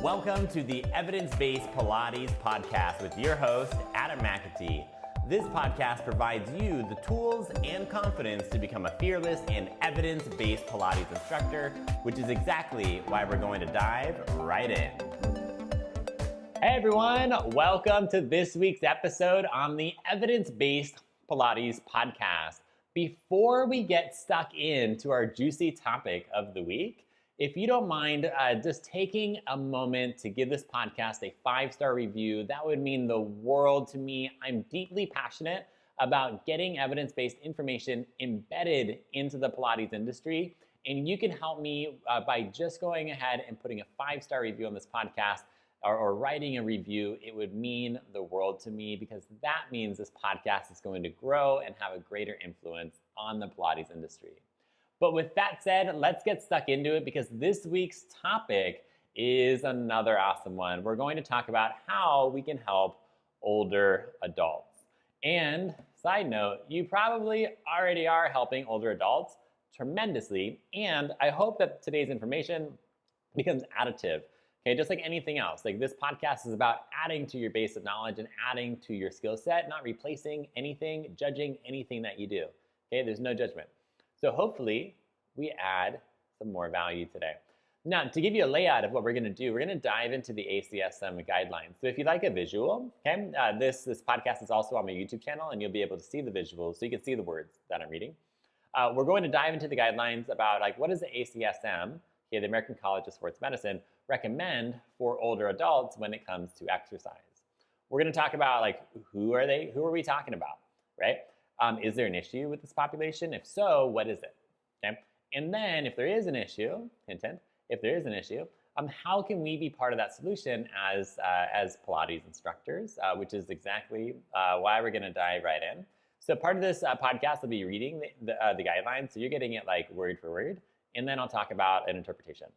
Welcome to the Evidence-Based Pilates Podcast with your host, Adam McAtee. This podcast provides you the tools and confidence to become a fearless and evidence-based Pilates instructor, which is exactly why we're going to dive right in. Hey everyone, welcome to this week's episode on the Evidence-Based Pilates Podcast. Before we get stuck into our juicy topic of the week, if you don't mind just taking a moment to give this podcast a 5-star review, that would mean the world to me. I'm deeply passionate about getting evidence-based information embedded into the Pilates industry, and you can help me by just going ahead and putting a 5-star review on this podcast or writing a review. It would mean the world to me because that means this podcast is going to grow and have a greater influence on the Pilates industry. But with that said, let's get stuck into it because this week's topic is another awesome one. We're going to talk about how we can help older adults. And side note, you probably already are helping older adults tremendously. And I hope that today's information becomes additive. Okay, just like anything else, like this podcast is about adding to your base of knowledge and adding to your skill set, not replacing anything, judging anything that you do. Okay, there's no judgment. So hopefully we add some more value today. Now, to give you a layout of what we're going to do, we're going to dive into the ACSM guidelines. So if you'd like a visual, okay, this podcast is also on my YouTube channel, and you'll be able to see the visuals so you can see the words that I'm reading. We're going to dive into the guidelines about like what does the ACSM, okay, the American College of Sports Medicine, recommend for older adults when it comes to exercise. We're going to talk about like who are we talking about, right? Is there an issue with this population? If so, what is it? Okay. And then if there is an issue, if there is an issue, how can we be part of that solution as Pilates instructors, which is exactly why we're going to dive right in. So part of this podcast will be reading the guidelines. So you're getting it like word for word. And then I'll talk about an interpretation.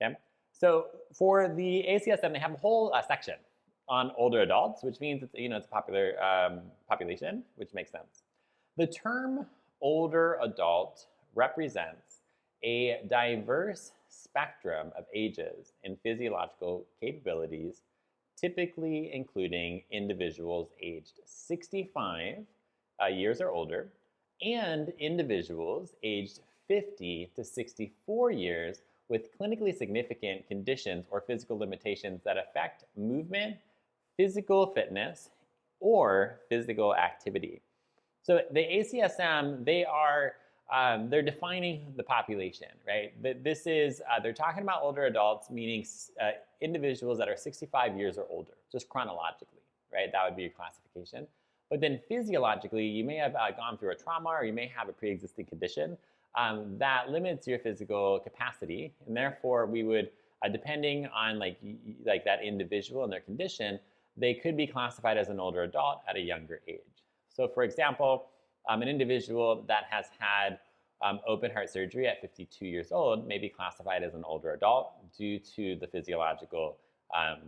Okay. So for the ACSM, they have a whole section on older adults, which means it's a popular population, which makes sense. The term older adult represents a diverse spectrum of ages and physiological capabilities, typically including individuals aged 65 years or older and individuals aged 50 to 64 years with clinically significant conditions or physical limitations that affect movement, physical fitness, or physical activity. So the ACSM, they're defining the population, right? This is, they're talking about older adults, meaning individuals that are 65 years or older, just chronologically, right? That would be your classification. But then physiologically, you may have gone through a trauma or you may have a pre-existing condition that limits your physical capacity. And therefore, we would, depending on like that individual and their condition, they could be classified as an older adult at a younger age. So for example, an individual that has had open heart surgery at 52 years old may be classified as an older adult due to the physiological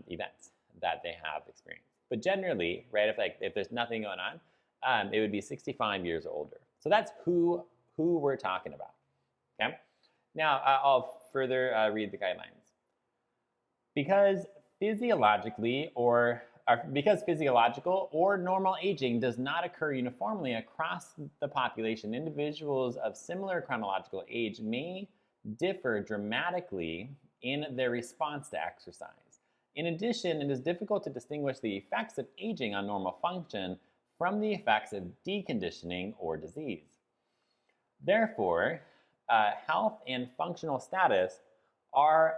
events that they have experienced. But generally, right, if there's nothing going on, it would be 65 years or older. So that's who we're talking about. Okay. Now I'll further read the guidelines. Because physiological or normal aging does not occur uniformly across the population, individuals of similar chronological age may differ dramatically in their response to exercise. In addition, it is difficult to distinguish the effects of aging on normal function from the effects of deconditioning or disease. Therefore, health and functional status are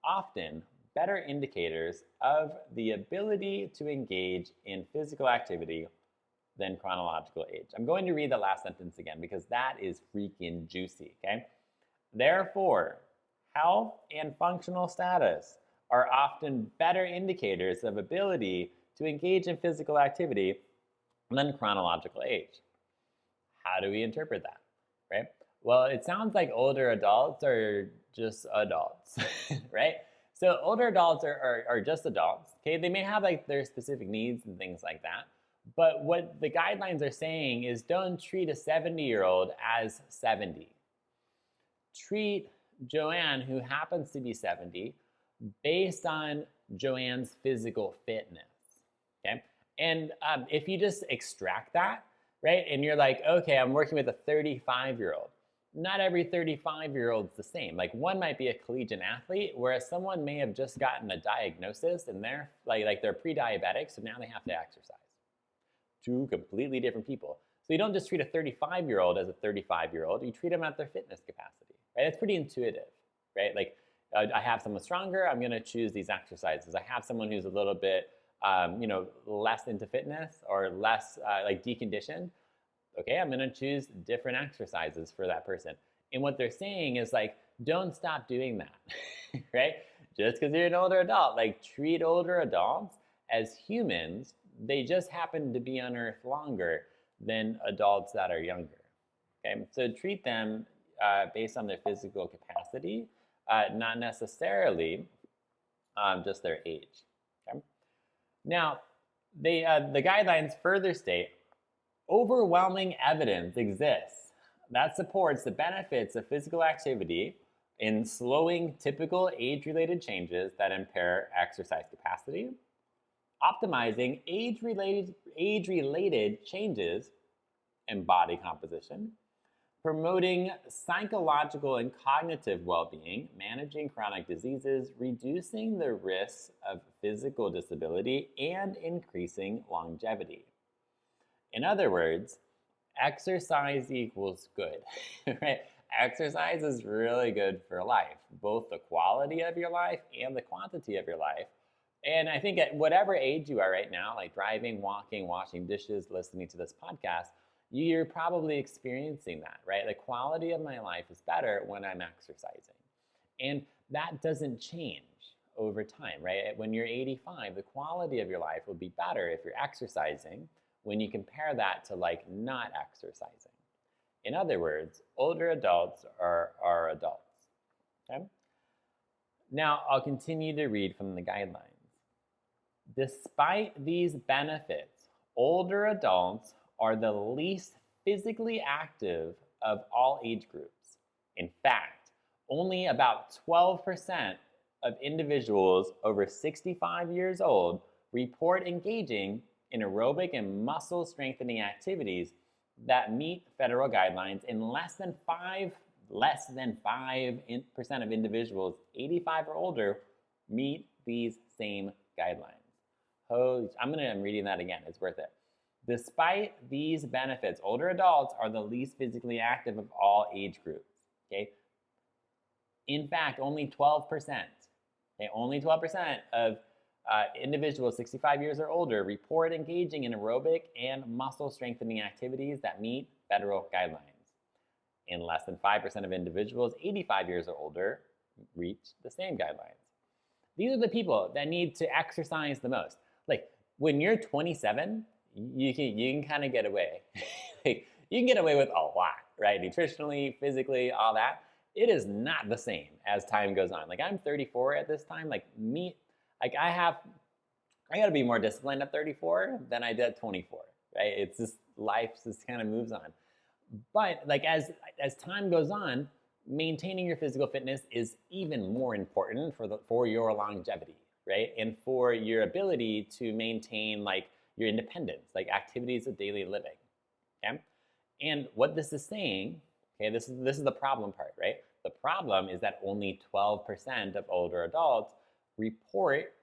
often better indicators of the ability to engage in physical activity than chronological age. I'm going to read the last sentence again because that is freaking juicy, okay? Therefore, health and functional status are often better indicators of ability to engage in physical activity than chronological age. How do we interpret that, right? Well, it sounds like older adults are just adults, right? So older adults are just adults, okay? They may have like their specific needs and things like that. But what the guidelines are saying is don't treat a 70-year-old as 70. Treat Joanne, who happens to be 70, based on Joanne's physical fitness, okay? And if you just extract that, right, and you're like, okay, I'm working with a 35-year-old. Not every 35-year-old's the same. Like one might be a collegiate athlete, whereas someone may have just gotten a diagnosis and they're like they're pre-diabetic, so now they have to exercise. Two completely different people. So you don't just treat a 35-year-old as a 35-year-old, you treat them at their fitness capacity, right? It's pretty intuitive, right? Like I have someone stronger, I'm gonna choose these exercises. I have someone who's a little bit, less into fitness or less like deconditioned. Okay, I'm gonna choose different exercises for that person. And what they're saying is like, don't stop doing that, right? Just because you're an older adult, like treat older adults as humans. They just happen to be on Earth longer than adults that are younger. Okay, so treat them based on their physical capacity, not necessarily just their age. Okay? Now, the guidelines further state, overwhelming evidence exists that supports the benefits of physical activity in slowing typical age-related changes that impair exercise capacity, optimizing age-related changes in body composition, promoting psychological and cognitive well-being, managing chronic diseases, reducing the risks of physical disability, and increasing longevity. In other words, exercise equals good, right? Exercise is really good for life, both the quality of your life and the quantity of your life. And I think at whatever age you are right now, like driving, walking, washing dishes, listening to this podcast, you're probably experiencing that, right? The quality of my life is better when I'm exercising. And that doesn't change over time, right? When you're 85, the quality of your life will be better if you're exercising when you compare that to like not exercising. In other words, older adults are adults, okay? Now, I'll continue to read from the guidelines. Despite these benefits, older adults are the least physically active of all age groups. In fact, only about 12% of individuals over 65 years old report engaging in aerobic and muscle strengthening activities that meet federal guidelines, and less than 5% of individuals 85 or older meet these same guidelines. I'm reading that again, it's worth it. Despite these benefits, older adults are the least physically active of all age groups, okay? In fact, only 12%, okay, only 12% of individuals 65 years or older report engaging in aerobic and muscle strengthening activities that meet federal guidelines. And less than 5% of individuals 85 years or older reach the same guidelines. These are the people that need to exercise the most. Like when you're 27, you can kind of get away. Like, you can get away with a lot, right? Nutritionally, physically, all that. It is not the same as time goes on. Like I'm 34 at this time. Like I gotta be more disciplined at 34 than I did at 24, right? It's just life just kind of moves on. But like as time goes on, maintaining your physical fitness is even more important for your longevity, right? And for your ability to maintain like your independence, like activities of daily living, okay? And what this is saying, okay, this is the problem part, right? The problem is that only 12% of older adults report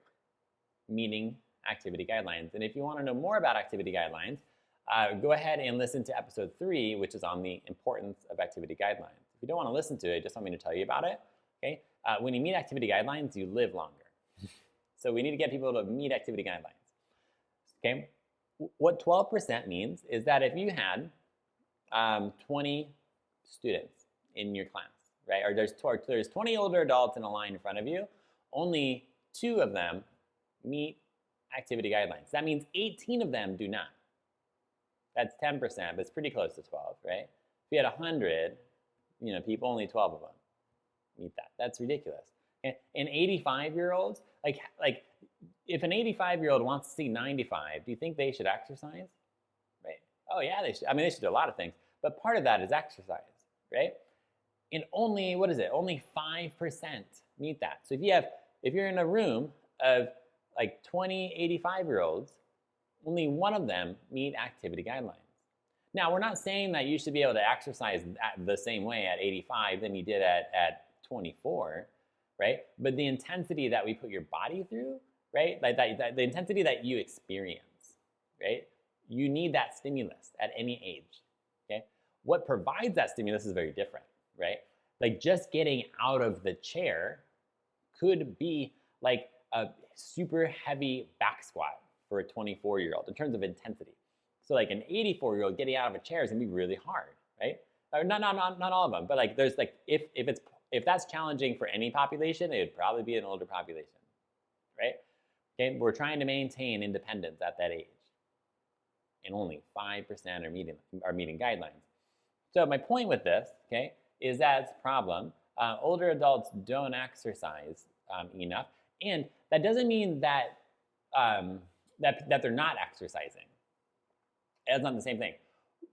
meeting activity guidelines. And if you want to know more about activity guidelines, go ahead and listen to episode 3, which is on the importance of activity guidelines. If you don't want to listen to it, just want me to tell you about it, okay? When you meet activity guidelines, you live longer. So we need to get people to meet activity guidelines, okay? What 12% means is that if you had 20 students in your class, right? Or there's 20 older adults in a line in front of you, only 2 of them meet activity guidelines. That means 18 of them do not. That's 10%, but it's pretty close to 12, right? If you had 100, people, only 12 of them meet that. That's ridiculous. And 85-year-olds, like if an 85-year-old wants to see 95, do you think they should exercise? Right? Oh yeah, they should. I mean, they should do a lot of things, but part of that is exercise, right? And only 5% meet that. So if you have If you're in a room of like 20 85-year-olds, only one of them meet activity guidelines. Now, we're not saying that you should be able to exercise the same way at 85 than you did at 24, right? But the intensity that we put your body through, right? Like the intensity that you experience, right? You need that stimulus at any age, okay? What provides that stimulus is very different, right? Like just getting out of the chair could be like a super heavy back squat for a 24-year-old in terms of intensity. So like an 84-year-old getting out of a chair is gonna be really hard, right? Or not all of them, but like there's like, if that's challenging for any population, it would probably be an older population, right? Okay, we're trying to maintain independence at that age. And only 5% are meeting guidelines. So my point with this, okay, is that it's a problem. Older adults don't exercise enough, and that doesn't mean that that they're not exercising. It's not the same thing.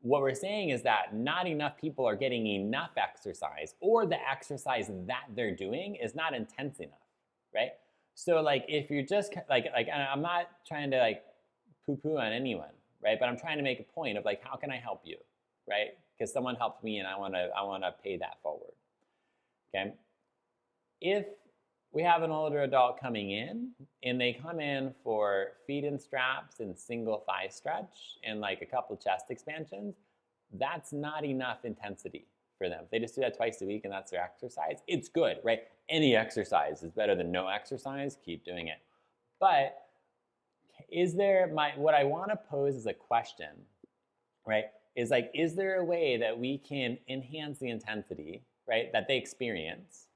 What we're saying is that not enough people are getting enough exercise, or the exercise that they're doing is not intense enough, right? So like if you're just like I'm not trying to like poo-poo on anyone, right? But I'm trying to make a point of like, how can I help you, right? Because someone helped me and I wanna pay that forward, okay? If we have an older adult coming in and they come in for feet in straps and single thigh stretch and like a couple chest expansions, that's not enough intensity for them. If they just do that twice a week and that's their exercise, it's good, right? Any exercise is better than no exercise, keep doing it. But what I wanna pose as a question, right, is like, is there a way that we can enhance the intensity, right, that they experience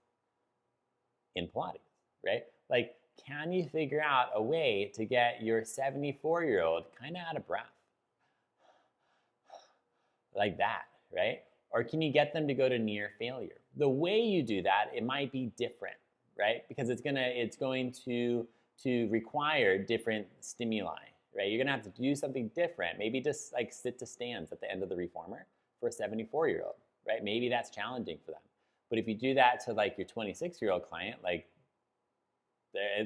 in Pilates, right? Like, can you figure out a way to get your 74-year-old kind of out of breath? Like that, right? Or can you get them to go to near failure? The way you do that, it might be different, right? Because it's going to require different stimuli, right? You're gonna have to do something different. Maybe just like sit to stands at the end of the reformer for a 74-year-old, right? Maybe that's challenging for them. But if you do that to like your 26-year-old client, like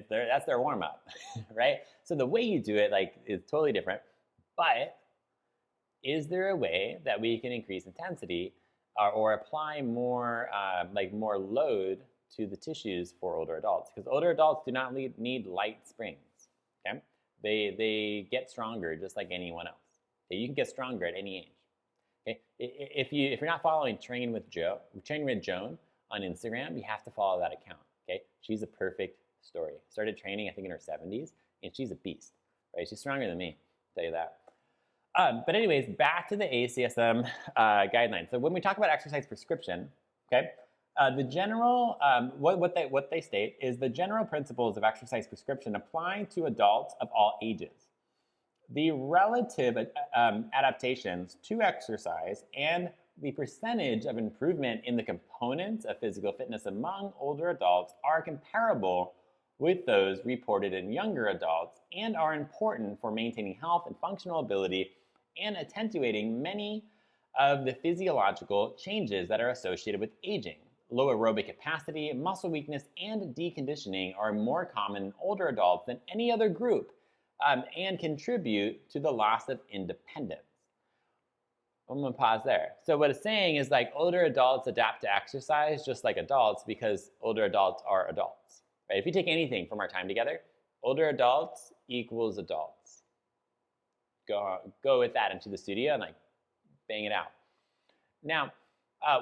that's their warm-up, right? So the way you do it like is totally different. But is there a way that we can increase intensity or apply more more load to the tissues for older adults? Because older adults do not need light springs, okay? They get stronger just like anyone else. Okay? You can get stronger at any age. Okay? If you're not following Train with Joan on Instagram, you have to follow that account. Okay, she's a perfect story. Started training, I think, in her 70s, and she's a beast. Right, she's stronger than me. I'll tell you that. But anyways, back to the ACSM guidelines. So when we talk about exercise prescription, okay, the general what they state is the general principles of exercise prescription apply to adults of all ages. The relative adaptations to exercise and the percentage of improvement in the components of physical fitness among older adults are comparable with those reported in younger adults and are important for maintaining health and functional ability and attenuating many of the physiological changes that are associated with aging. Low aerobic capacity, muscle weakness, and deconditioning are more common in older adults than any other group, and contribute to the loss of independence. I'm gonna pause there. So what it's saying is like older adults adapt to exercise just like adults because older adults are adults. Right? If you take anything from our time together, older adults equals adults. Go with that into the studio and like bang it out. Now,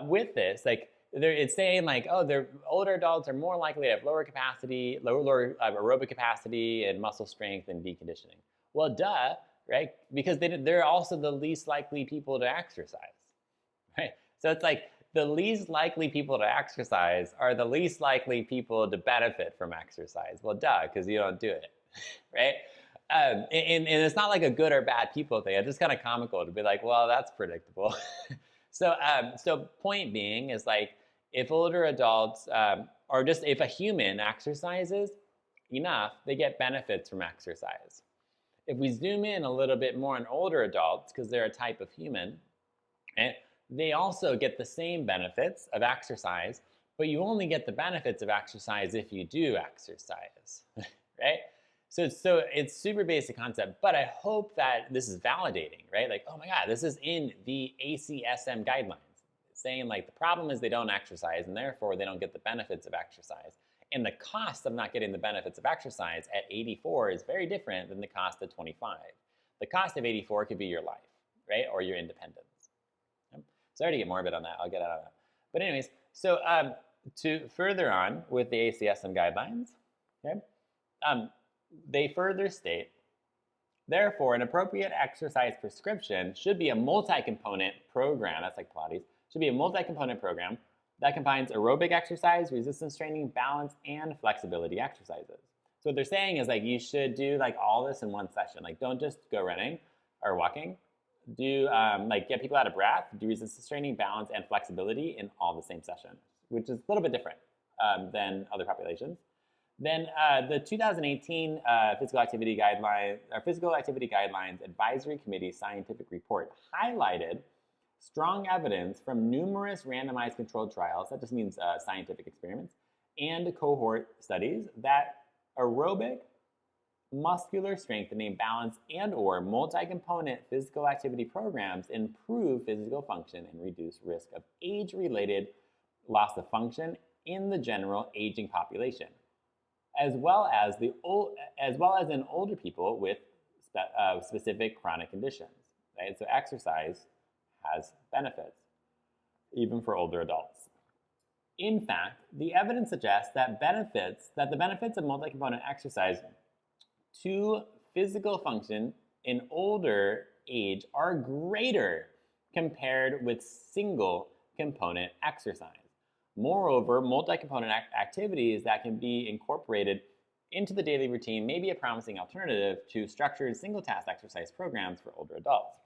with this, like it's saying like, oh, older adults are more likely to have lower aerobic capacity and muscle strength and deconditioning. Well, duh, right? Because they're also the least likely people to exercise, right? So it's like the least likely people to exercise are the least likely people to benefit from exercise. Well, duh, because you don't do it, right? And it's not like a good or bad people thing. It's just kind of comical to be like, well, that's predictable. So point being is like, if older adults, or just if a human exercises enough, they get benefits from exercise. If we zoom in a little bit more on older adults, because they're a type of human, they also get the same benefits of exercise, but you only get the benefits of exercise if you do exercise, right? So it's super basic concept, but I hope that this is validating, right? Like, oh my God, this is in the ACSM guidelines saying like the problem is they don't exercise and therefore they don't get the benefits of exercise. And the cost of not getting the benefits of exercise at 84 is very different than the cost at 25. The cost of 84 could be your life, right? Or your independence. Sorry to get morbid on that. I'll get out of that. But anyways, so to further on with the ACSM guidelines, okay, they further state, therefore, an appropriate exercise prescription should be a multi-component program, that's like Pilates, should be a multi-component program that combines aerobic exercise, resistance training, balance, and flexibility exercises. So what they're saying is like you should do like all this in one session. Like don't just go running or walking. Do like get people out of breath, do resistance training, balance, and flexibility in all the same session, which is a little bit different than other populations. Then the 2018 Physical Activity Guidelines Advisory Committee scientific report highlighted strong evidence from numerous randomized controlled trials, that just means scientific experiments, and cohort studies that aerobic, muscular strengthening, balance, and or multi-component physical activity programs improve physical function and reduce risk of age-related loss of function in the general aging population, as well as in older people with specific chronic conditions. Right? So exercise has benefits, even for older adults. In fact, the evidence suggests that the benefits of multi-component exercise to physical function in older age are greater compared with single component exercise. Moreover, multi-component activities that can be incorporated into the daily routine may be a promising alternative to structured single-task exercise programs for older adults.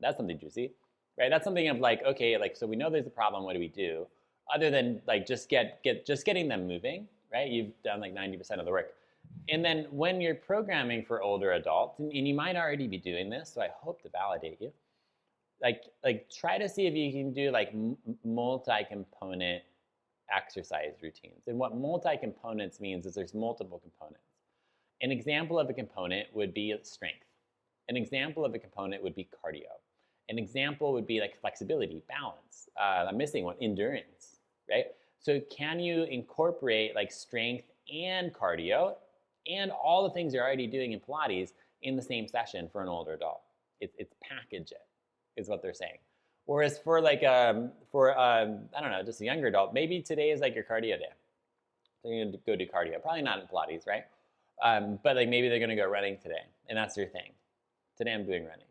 That's something juicy, right? That's something of like, okay, like, so we know there's a problem, what do we do? Other than like just getting them moving, right? You've done like 90% of the work. And then when you're programming for older adults, and you might already be doing this, so I hope to validate you, like try to see if you can do like multi-component exercise routines. And what multi-components means is there's multiple components. An example of a component would be strength. An example of a component would be cardio. An example would be like flexibility, balance. I'm missing one, endurance, right? So can you incorporate like strength and cardio and all the things you're already doing in Pilates in the same session for an older adult? It's package it, is what they're saying. Whereas for like, I don't know, just a younger adult, maybe today is like your cardio day. So you're gonna go do cardio, probably not in Pilates, right? But like maybe they're gonna go running today, and that's their thing. Today I'm doing running.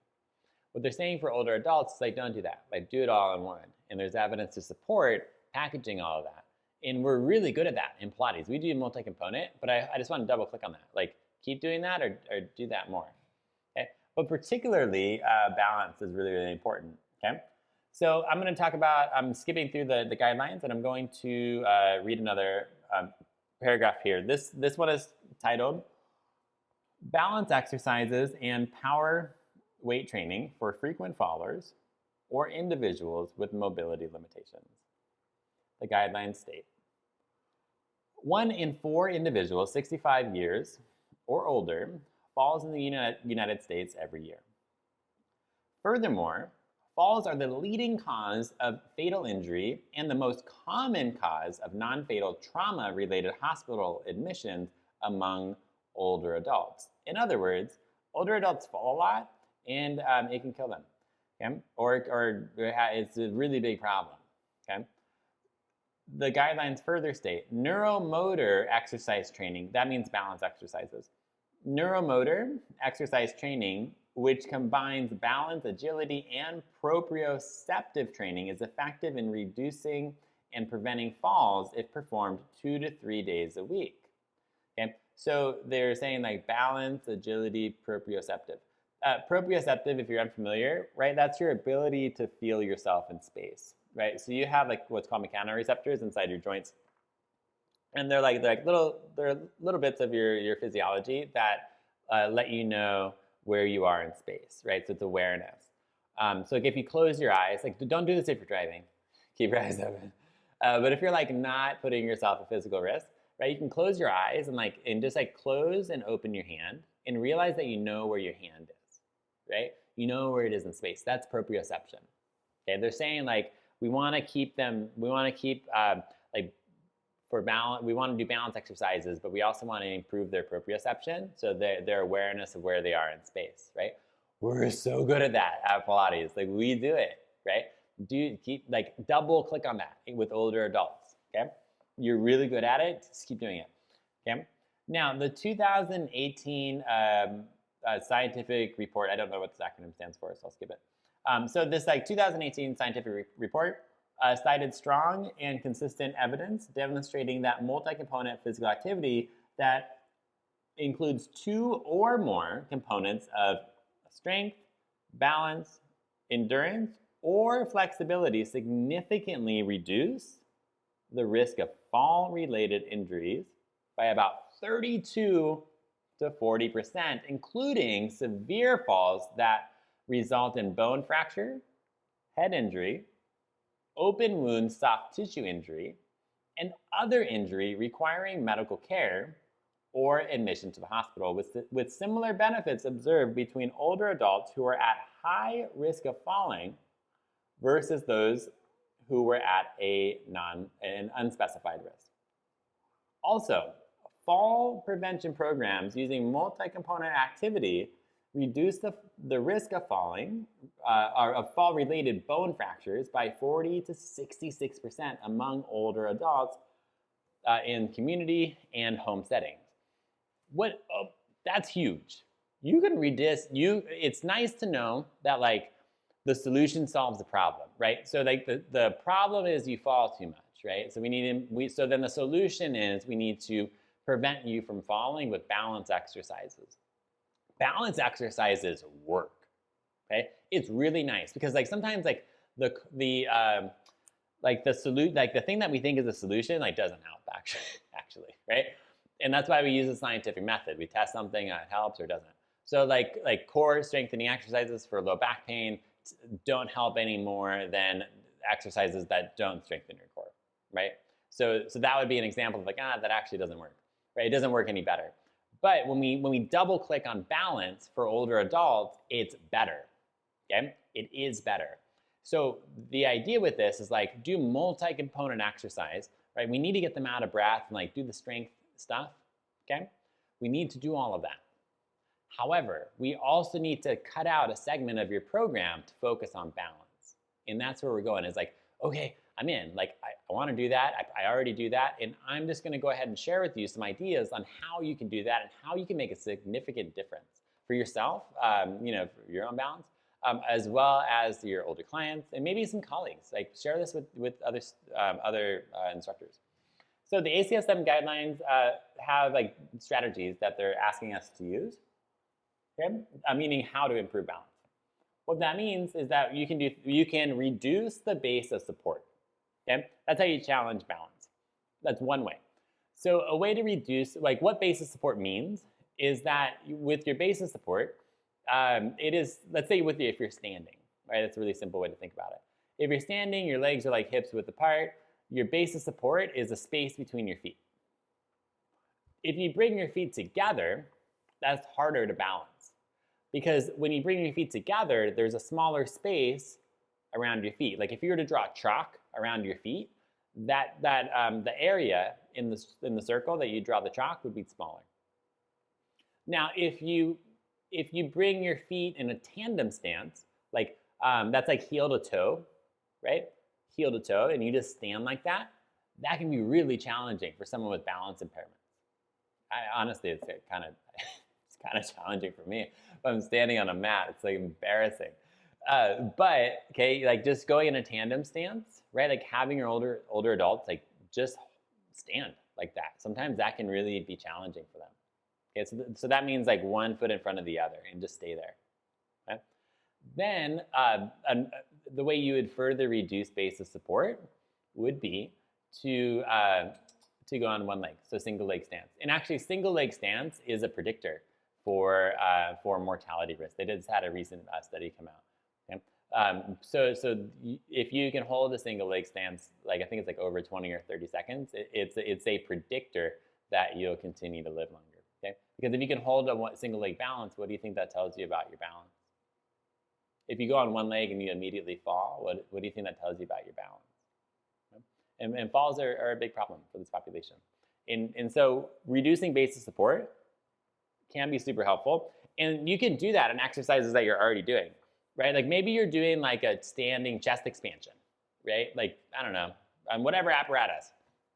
What they're saying for older adults is like, don't do that. Like do it all in one. And there's evidence to support packaging all of that. And we're really good at that in Pilates. We do multi-component, but I just want to double click on that. Like keep doing that or do that more. Okay? But particularly balance is really, really important. Okay? So I'm going to talk about, I'm skipping through the guidelines and I'm going to read another paragraph here. This one is titled Balance Exercises and Power Weight Training for Frequent Fallers or Individuals with Mobility Limitations. The guidelines state, 1 in 4 individuals 65 years or older falls in the United States every year. Furthermore, falls are the leading cause of fatal injury and the most common cause of non-fatal trauma-related hospital admissions among older adults. In other words, older adults fall a lot and it can kill them, okay? Or it's a really big problem, okay? The guidelines further state neuromotor exercise training, that means balance exercises. Neuromotor exercise training, which combines balance, agility, and proprioceptive training, is effective in reducing and preventing falls if performed 2 to 3 days a week. Okay? So they're saying like balance, agility, proprioceptive. Proprioceptive, if you're unfamiliar, right, that's your ability to feel yourself in space. Right, so you have like what's called mechanoreceptors inside your joints, and they're little bits of your physiology that let you know where you are in space. Right, so it's awareness. So like if you close your eyes, like don't do this if you're driving, keep your eyes open. But if you're like not putting yourself at physical risk, right, you can close your eyes and just like close and open your hand and realize that you know where your hand is, right? You know where it is in space. That's proprioception. Okay, they're saying like we want to keep like for balance, we want to do balance exercises, but we also want to improve their proprioception, so their awareness of where they are in space, right? We're so good at that at Pilates. Like we do it, right? Keep like double click on that with older adults, okay? You're really good at it, just keep doing it, okay? Now, the 2018 scientific report, I don't know what this acronym stands for, so I'll skip it. So this like 2018 scientific report cited strong and consistent evidence demonstrating that multi-component physical activity that includes 2 or more components of strength, balance, endurance, or flexibility significantly reduce the risk of fall-related injuries by about 32 to 40%, including severe falls that result in bone fracture, head injury, open wound soft tissue injury, and other injury requiring medical care or admission to the hospital, with similar benefits observed between older adults who are at high risk of falling versus those who were at an unspecified risk. Also, fall prevention programs using multi-component activity reduce the risk of falling, or of fall-related bone fractures by 40 to 66% among older adults in community and home settings. That's huge. You can read this. It's nice to know that like the solution solves the problem, right? So like the problem is you fall too much, right? So so then the solution is we need to prevent you from falling with balance exercises. Balance exercises work, okay? It's really nice because like sometimes like the thing that we think is a solution like doesn't help actually, right? And that's why we use the scientific method. We test something, it helps or doesn't. So like core strengthening exercises for low back pain don't help any more than exercises that don't strengthen your core, right? So that would be an example of like, that actually doesn't work, right? It doesn't work any better. But when we double click on balance for older adults, it's better, okay? It is better. So the idea with this is like do multi-component exercise, right? We need to get them out of breath and like do the strength stuff, okay? We need to do all of that. However, we also need to cut out a segment of your program to focus on balance. And that's where we're going. It's like, okay, I'm in. Like, I want to do that. I already do that. And I'm just going to go ahead and share with you some ideas on how you can do that and how you can make a significant difference for yourself, for your own balance, as well as your older clients and maybe some colleagues. Like, share this with other instructors. So the ACSM guidelines have like strategies that they're asking us to use. Okay? Meaning how to improve balance. What that means is that you can reduce the base of support. Okay? That's how you challenge balance. That's one way. So a way to reduce, like what base of support means is that with your base of support, it is, let's say if you're standing, right? That's a really simple way to think about it. If you're standing, your legs are like hips width apart, your base of support is a space between your feet. If you bring your feet together, that's harder to balance. Because when you bring your feet together, there's a smaller space around your feet. Like if you were to draw chalk around your feet, the area in the circle that you draw the chalk would be smaller. Now, if you bring your feet in a tandem stance, like that's like heel to toe, right? Heel to toe, and you just stand like that, that can be really challenging for someone with balance impairment. Honestly, it's kind of challenging for me. If I'm standing on a mat, it's like embarrassing. But okay, like just going in a tandem stance, right? Like having your older adults like just stand like that. Sometimes that can really be challenging for them. Okay, so that means like one foot in front of the other and just stay there. Okay? Then the way you would further reduce base of support would be to go on one leg, so single leg stance. And actually, single leg stance is a predictor for mortality risk. They just had a recent study come out. Okay? If you can hold a single leg stance, like I think it's like over 20 or 30 seconds, it's a predictor that you'll continue to live longer. Okay, because if you can hold a single leg balance, what do you think that tells you about your balance? If you go on one leg and you immediately fall, what do you think that tells you about your balance? Okay? And falls are a big problem for this population. And so reducing base of support can be super helpful. And you can do that in exercises that you're already doing, right? Like maybe you're doing like a standing chest expansion, right? Like, I don't know, on whatever apparatus,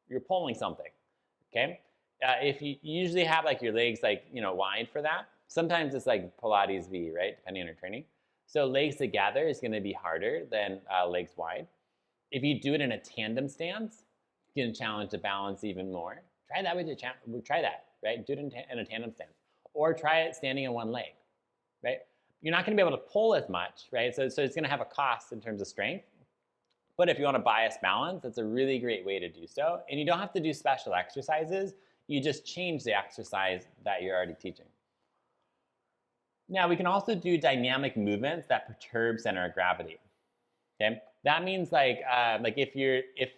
you're pulling something, okay? If you usually have like your legs like, wide for that, sometimes it's like Pilates V, right? Depending on your training. So legs together is gonna be harder than legs wide. If you do it in a tandem stance, you can challenge the balance even more. Try that try that, right? Do it in a tandem stance. Or try it standing on one leg, right? You're not gonna be able to pull as much, right? So it's gonna have a cost in terms of strength. But if you wanna bias balance, that's a really great way to do so. And you don't have to do special exercises. You just change the exercise that you're already teaching. Now, we can also do dynamic movements that perturb center of gravity, okay? That means like if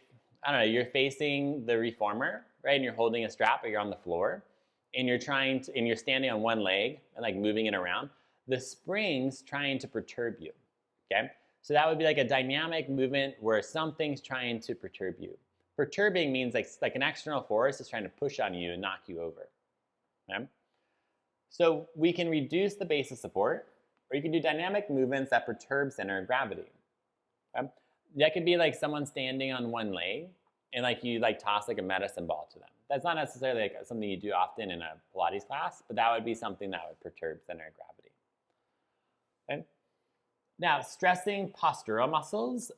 I don't know, you're facing the reformer, right? And you're holding a strap, but you're on the floor, and you're standing on one leg and like moving it around, the spring's trying to perturb you, okay? So that would be like a dynamic movement where something's trying to perturb you. Perturbing means like an external force is trying to push on you and knock you over, okay? So we can reduce the base of support, or you can do dynamic movements that perturb center of gravity, okay? That could be like someone standing on one leg and like you like toss like a medicine ball to them. That's not necessarily like something you do often in a Pilates class, but that would be something that would perturb center of gravity. Okay? Now, stressing postural muscles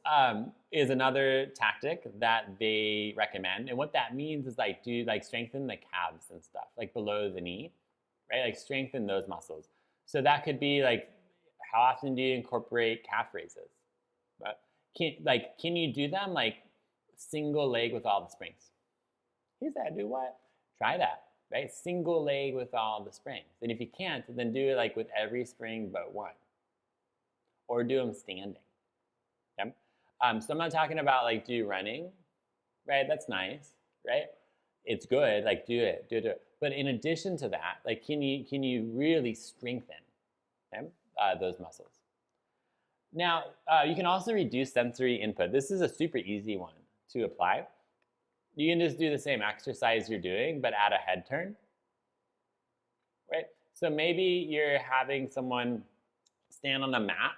is another tactic that they recommend. And what that means is like strengthen the calves and stuff, like below the knee, right? Like strengthen those muscles. So that could be like, how often do you incorporate calf raises? But can you do them like single leg with all the springs? He said, do what? Try that, right? Single leg with all the springs. And if you can't, then do it like with every spring but one. Or do them standing, okay? So I'm not talking about like do running, right? That's nice, right? It's good, like do it. But in addition to that, like can you really strengthen, okay, those muscles? Now, you can also reduce sensory input. This is a super easy one to apply. You can just do the same exercise you're doing, but add a head turn, right? So maybe you're having someone stand on a mat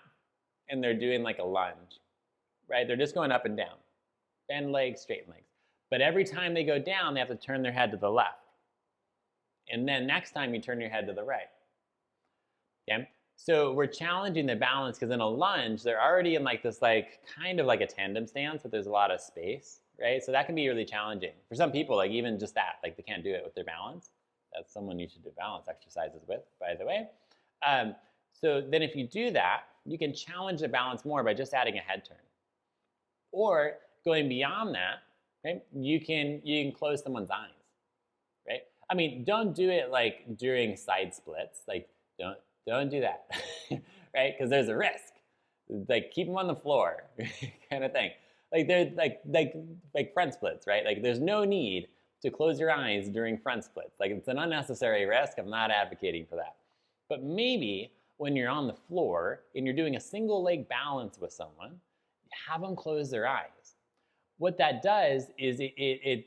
and they're doing like a lunge, right? They're just going up and down, bend legs, straighten legs. But every time they go down, they have to turn their head to the left. And then next time you turn your head to the right, okay? So we're challenging the balance because in a lunge, they're already in like this like kind of like a tandem stance, but there's a lot of space, right? So that can be really challenging. For some people, like even just that, like they can't do it with their balance. That's someone you should do balance exercises with, by the way. So then if you do that, you can challenge the balance more by just adding a head turn. Or going beyond that, right, you can close someone's eyes, right? I mean, don't do it like during side splits. Like don't do that, right? Because there's a risk. Like keep them on the floor, kind of thing. Like they're like front splits, right? Like there's no need to close your eyes during front splits. Like it's an unnecessary risk. I'm not advocating for that. But maybe when you're on the floor and you're doing a single leg balance with someone, have them close their eyes. What that does is it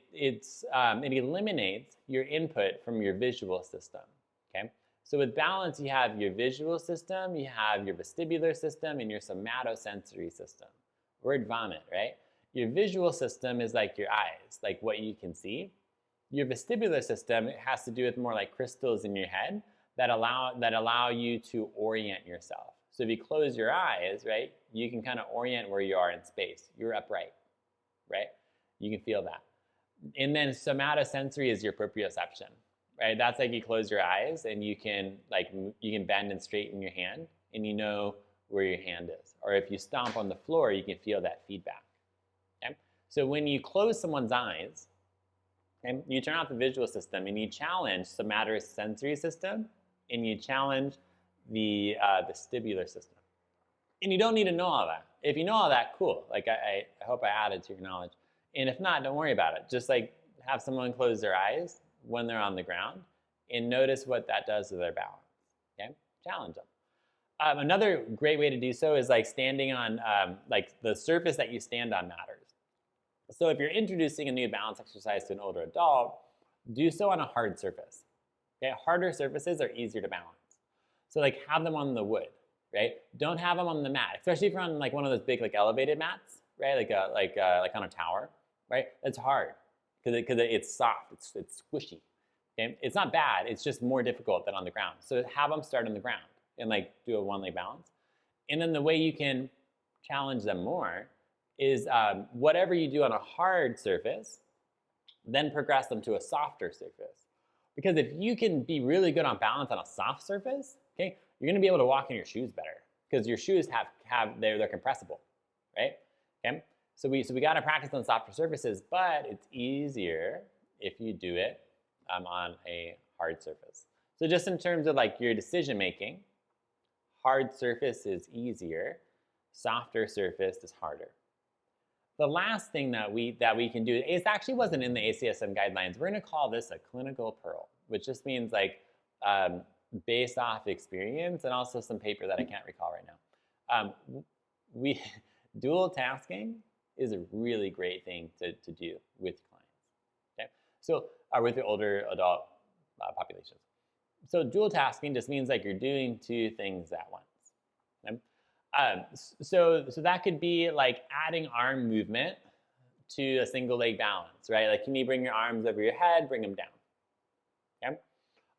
eliminates your input from your visual system, okay? So with balance, you have your visual system, you have your vestibular system, and your somatosensory system. Word vomit, right? Your visual system is like your eyes, like what you can see. Your vestibular system has to do with more like crystals in your head that allow you to orient yourself. So if you close your eyes, right, you can kind of orient where you are in space. You're upright, right? You can feel that. And then somatosensory is your proprioception, right? That's like you close your eyes and you can bend and straighten your hand and you know where your hand is. Or if you stomp on the floor, you can feel that feedback, okay? So when you close someone's eyes, okay, you turn off the visual system and you challenge somatosensory system and you challenge the vestibular system. And you don't need to know all that. If you know all that, cool. Like I hope I added to your knowledge. And if not, don't worry about it. Just like have someone close their eyes when they're on the ground and notice what that does to their balance. Okay? Challenge them. Another great way to do so is like standing on, like the surface that you stand on matters. So if you're introducing a new balance exercise to an older adult, do so on a hard surface. Okay? Harder surfaces are easier to balance. So like have them on the wood, right? Don't have them on the mat, especially if you're on like one of those big like elevated mats, right? Like on a tower, right? That's hard because it's soft, it's squishy. Okay? It's not bad, it's just more difficult than on the ground. So have them start on the ground and like do a one-leg balance. And then the way you can challenge them more is whatever you do on a hard surface, then progress them to a softer surface. Because if you can be really good on balance on a soft surface, okay, you're gonna be able to walk in your shoes better because your shoes they're compressible, right? Okay, so we gotta practice on softer surfaces, but it's easier if you do it on a hard surface. So just in terms of like your decision making, hard surface is easier, softer surface is harder. The last thing that we can do is actually wasn't in the ACSM guidelines. We're going to call this a clinical pearl, which just means like based off experience and also some paper that I can't recall right now. Dual tasking is a really great thing to do with clients. Okay, so with the older adult populations. So dual tasking just means like you're doing two things at once. Okay? So that could be like adding arm movement to a single leg balance, right? Like, can you bring your arms over your head, bring them down? Okay?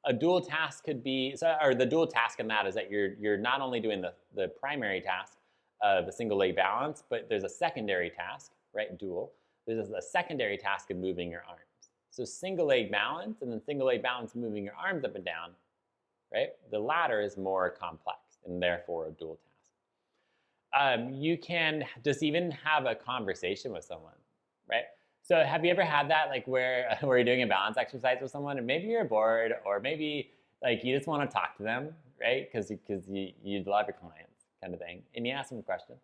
A dual task could be, or the dual task in that is that you're not only doing the primary task of a single leg balance, but there's a secondary task, right? Dual. There's a secondary task of moving your arms. So single leg balance and then single leg balance moving your arms up and down, right? The latter is more complex and therefore a dual task. You can just even have a conversation with someone, right? So have you ever had that, like where you're doing a balance exercise with someone and maybe you're bored or maybe like you just want to talk to them, right? Because you love your clients kind of thing. And you ask them a question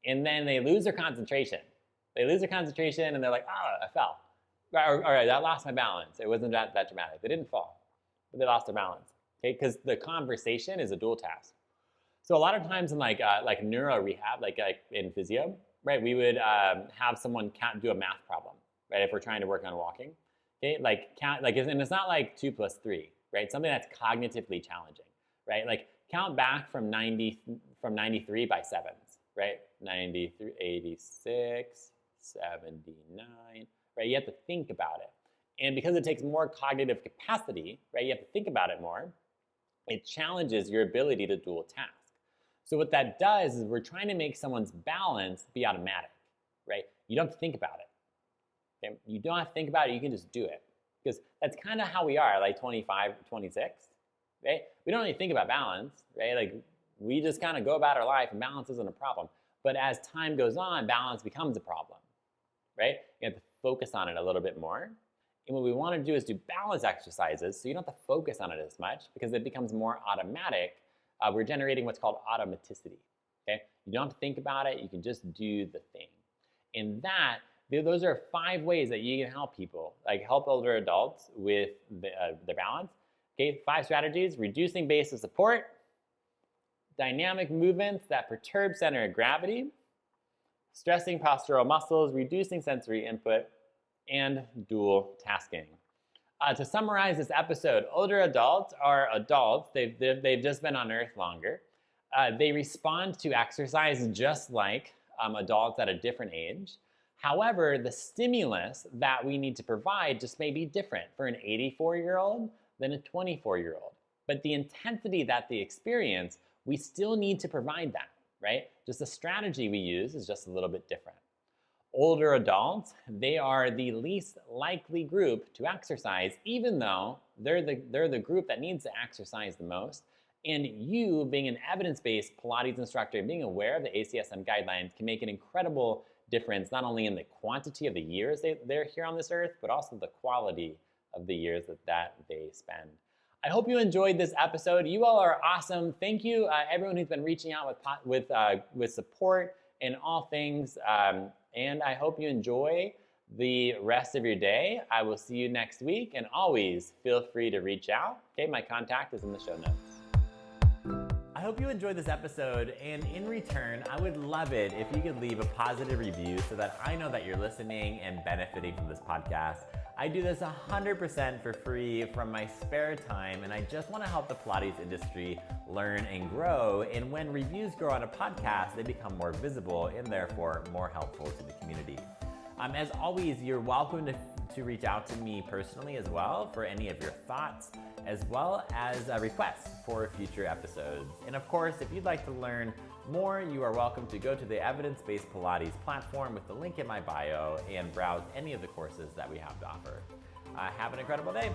and then they lose their concentration. They lose their concentration and they're like, oh, I fell. Or I lost my balance. It wasn't that dramatic. They didn't fall, but they lost their balance. Okay, because the conversation is a dual task. So a lot of times in like neuro rehab, like in physio, right, we would have someone do a math problem, right, if we're trying to work on walking. Okay, like count, like, and it's not like 2 + 3, right? Something that's cognitively challenging, right? Like count back from 93 by sevens, right? 93, 86, 79, right? You have to think about it. And because it takes more cognitive capacity, right, you have to think about it more, it challenges your ability to dual task. So what that does is we're trying to make someone's balance be automatic, right? You don't have to think about it. Okay? You don't have to think about it, you can just do it. Because that's kind of how we are, like 25, 26, right? We don't really think about balance, right? Like we just kind of go about our life and balance isn't a problem. But as time goes on, balance becomes a problem, right? You have to focus on it a little bit more. And what we want to do is do balance exercises so you don't have to focus on it as much because it becomes more automatic. We're generating what's called automaticity, okay? You don't have to think about it, you can just do the thing. And those are 5 ways that you can help people, like help older adults with their balance. Okay, 5 strategies: reducing base of support, dynamic movements that perturb center of gravity, stressing postural muscles, reducing sensory input, and dual tasking. To summarize this episode, older adults are adults. They've just been on Earth longer. They respond to exercise just like adults at a different age. However, the stimulus that we need to provide just may be different for an 84-year-old than a 24-year-old. But the intensity that they experience, we still need to provide that, right? Just the strategy we use is just a little bit different. Older adults, they are the least likely group to exercise, even though they're the group that needs to exercise the most. And you, being an evidence-based Pilates instructor, being aware of the ACSM guidelines can make an incredible difference, not only in the quantity of the years they're here on this earth, but also the quality of the years that they spend. I hope you enjoyed this episode. You all are awesome. Thank you, everyone who's been reaching out with support in all things. And I hope you enjoy the rest of your day. I will see you next week, and always feel free to reach out. Okay, my contact is in the show notes. I hope you enjoyed this episode, and in return, I would love it if you could leave a positive review so that I know that you're listening and benefiting from this podcast. I do this 100% for free from my spare time, and I just want to help the Pilates industry learn and grow. And when reviews grow on a podcast, they become more visible and therefore more helpful to the community. As always, you're welcome to reach out to me personally as well for any of your thoughts, as well as requests for future episodes. And of course, if you'd like to learn more, you are welcome to go to the Evidence-Based Pilates platform with the link in my bio and browse any of the courses that we have to offer. Have an incredible day.